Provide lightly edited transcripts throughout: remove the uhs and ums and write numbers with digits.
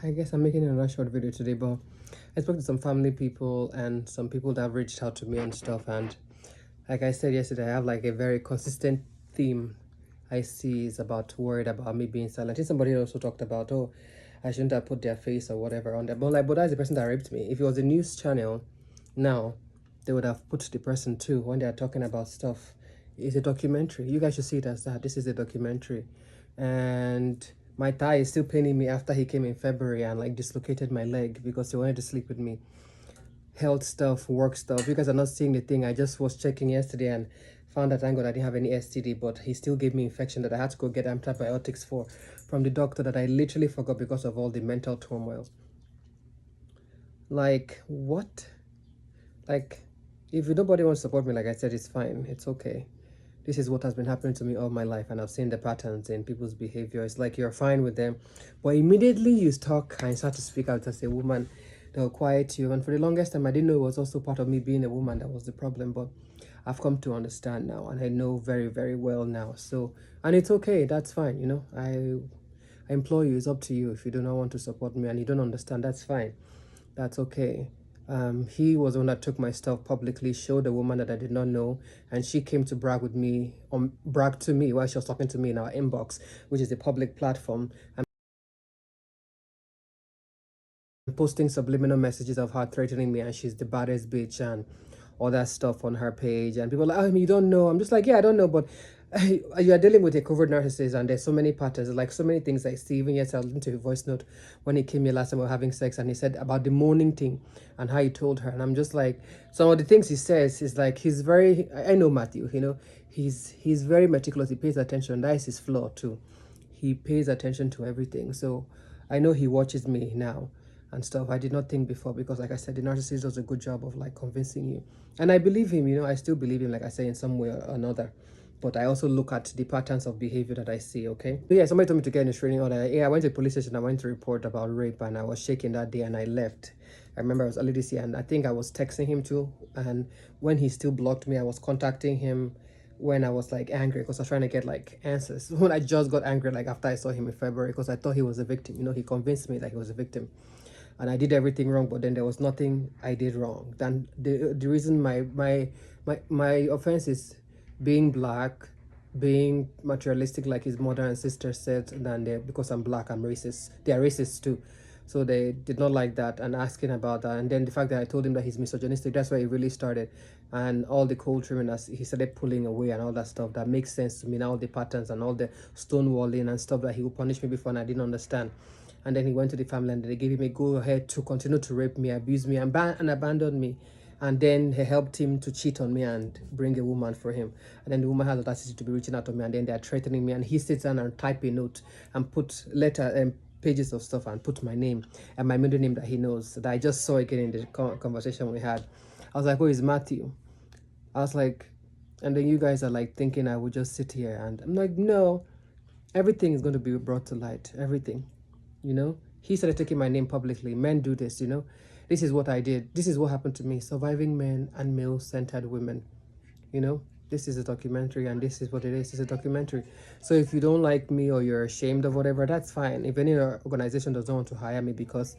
I guess I'm making another short video today, but I spoke to some family people and some people that have reached out to me and stuff. And like I said yesterday, I have like a very consistent theme I see is about worried about me being silent. I think somebody also talked about, oh, I shouldn't have put their face or whatever on there. But like, but that's the person that raped me. If it was a news channel, now they would have put the person too when they are talking about stuff. It's a documentary. You guys should see it as that. This is a documentary. And my thigh is still paining me after he came in February and like dislocated my leg because he wanted to sleep with me. Health stuff, work stuff. You guys are not seeing the thing. I just was checking yesterday and found that thank God I didn't have any STD, but he still gave me infection that I had to go get antibiotics for from the doctor that I literally forgot because of all the mental turmoil. Like, what? Like, if nobody wants to support me, like I said, it's fine. It's okay. This is what has been happening to me all my life, and I've seen the patterns in people's behavior. It's like you're fine with them, but immediately you talk and start to speak out as a woman, they'll quiet you. And for the longest time, I didn't know it was also part of me being a woman that was the problem, but I've come to understand now, and I know very, very well now. So, and it's okay. That's fine. I implore you, it's up to you. If you do not want to support me and you don't understand, that's fine. That's okay. He was the one that took my stuff publicly, showed a woman that I did not know, and she came to brag to me while she was talking to me in our inbox, which is a public platform, and posting subliminal messages of her threatening me, and she's the baddest bitch and all that stuff on her page. And people are like, oh, I mean, you don't know. I'm just like, yeah, I don't know, but you are dealing with a covert narcissist, and there's so many patterns, like so many things I see. Even yesterday, I listened to a voice note when he came here last time we were having sex, and he said about the mourning thing and how he told her. And I'm just like, some of the things he says is like, he's very, I know Matthew, he's very meticulous. He pays attention. That is his flaw too. He pays attention to everything. So I know he watches me now and stuff. I did not think before because, like I said, the narcissist does a good job of like convincing you. And I believe him, I still believe him, like I say, in some way or another. But I also look at the patterns of behavior that I see, okay? So yeah, somebody told me to get in a training order. Yeah, I went to the police station, I went to report about rape, and I was shaking that day and I left. I remember I was early this year, and I think I was texting him too. And when he still blocked me, I was contacting him when I was like angry because I was trying to get like answers. When I just got angry, like after I saw him in February, because I thought he was a victim. He convinced me that he was a victim, and I did everything wrong. But then there was nothing I did wrong. Then the reason my offense is being black, being materialistic, like his mother and sister said, than because I'm black, I'm racist. They are racist too. So they did not like that and asking about that. And then the fact that I told him that he's misogynistic, that's where it really started. And all the cold treatment as he started pulling away and all that stuff, that makes sense to me now, all the patterns and all the stonewalling and stuff that he would punish me before and I didn't understand. And then he went to the family and they gave him a go ahead to continue to rape me, abuse me, and abandon me. And then he helped him to cheat on me and bring a woman for him. And then the woman has the audacity to be reaching out to me, and then they're threatening me. And he sits down and type a note and put letter and pages of stuff and put my name and my middle name that he knows, that I just saw again in the conversation we had. I was like, oh, it's Matthew. I was like, and then you guys are like thinking I would just sit here, and I'm like, no, everything is going to be brought to light. Everything. He started taking my name publicly. Men do this. This is what I did. This is what happened to me. Surviving men and male-centered women. This is a documentary, and this is what it is. It's a documentary. So if you don't like me or you're ashamed of whatever, that's fine. If any organization doesn't want to hire me, because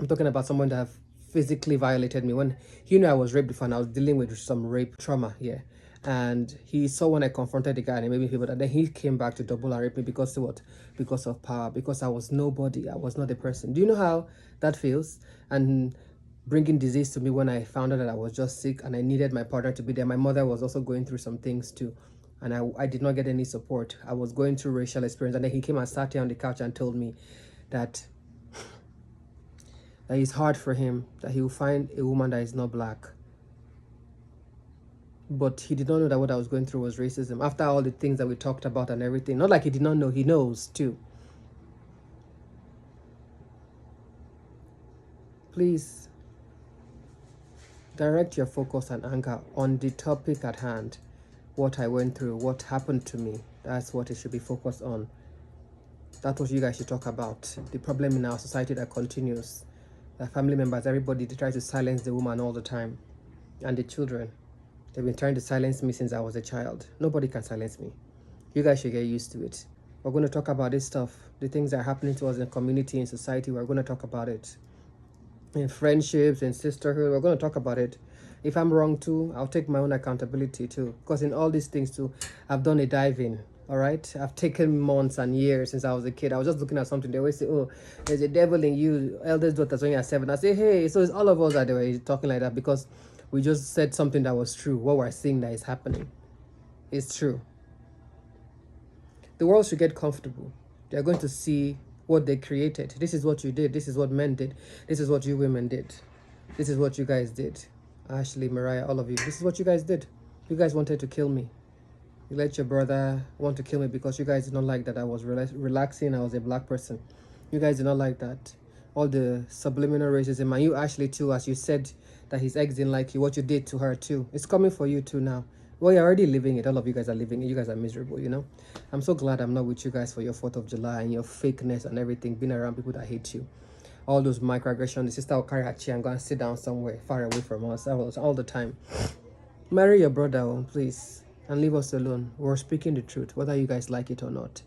I'm talking about someone that have physically violated me. When I was raped before, and I was dealing with some rape trauma, yeah. And he saw when I confronted the guy and he made me feel, but then he came back to double and rape me because of what? Because of power, because I was nobody. I was not a person. Do you know how that feels? And bringing disease to me when I found out that I was just sick and I needed my partner to be there. My mother was also going through some things too, and I did not get any support. I was going through racial experience, and then he came and sat here on the couch and told me that it's hard for him, that he will find a woman that is not black. But he did not know that what I was going through was racism. After all the things that we talked about and everything, not like he did not know, he knows too. Please direct your focus and anger on the topic at hand. What I went through, what happened to me, that's what it should be focused on. That's what you guys should talk about. The problem in our society that continues. The family members, everybody, they try to silence the woman all the time. And the children. They've been trying to silence me since I was a child. Nobody can silence me. You guys should get used to it. We're going to talk about this stuff, the things that are happening to us in the community, in society. We're going to talk about it. In friendships, in sisterhood, we're going to talk about it. If I'm wrong too, I'll take my own accountability too. Because in all these things too, I've done a dive in. All right, I've taken months and years since I was a kid. I was just looking at something. They always say, "Oh, there's a devil in you." Eldest daughters when you're 7. I say, "Hey," so it's all of us that they were talking like that because we just said something that was true. What we're seeing that is happening is true. The world should get comfortable. They're going to see what they created. This is what you did. This is what men did. This is what you women did. This is what you guys did. Ashley, Mariah, all of you. This is what you guys did. You guys wanted to kill me. You let your brother want to kill me because you guys did not like that I was relaxing. I was a black person. You guys did not like that. All the subliminal racism. And you, Ashley, too, as you said that his ex didn't like you, what you did to her, too. It's coming for you, too, now. Well, you're already living it. All of you guys are living it. You guys are miserable, you know. I'm so glad I'm not with you guys for your 4th of July and your fakeness and everything, being around people that hate you. All those microaggressions. The sister will carry her chair and go and sit down somewhere far away from us. That was all the time. Marry your brother, please, and leave us alone. We're speaking the truth, whether you guys like it or not.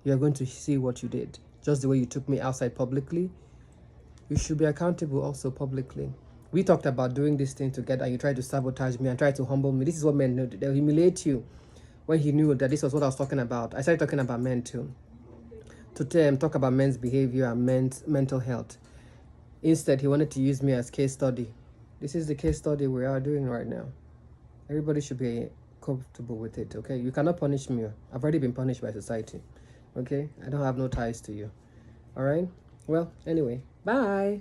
You're going to see what you did. Just the way you took me outside publicly, you should be accountable also publicly. We talked about doing this thing together and you tried to sabotage me and tried to humble me. This is what men do. They'll humiliate you. When he knew that this was what I was talking about, I started talking about men too. To talk about men's behavior and men's mental health. Instead, he wanted to use me as case study. This is the case study we are doing right now. Everybody should be comfortable with it, okay? You cannot punish me. I've already been punished by society, okay? I don't have no ties to you, all right? Well, anyway, bye.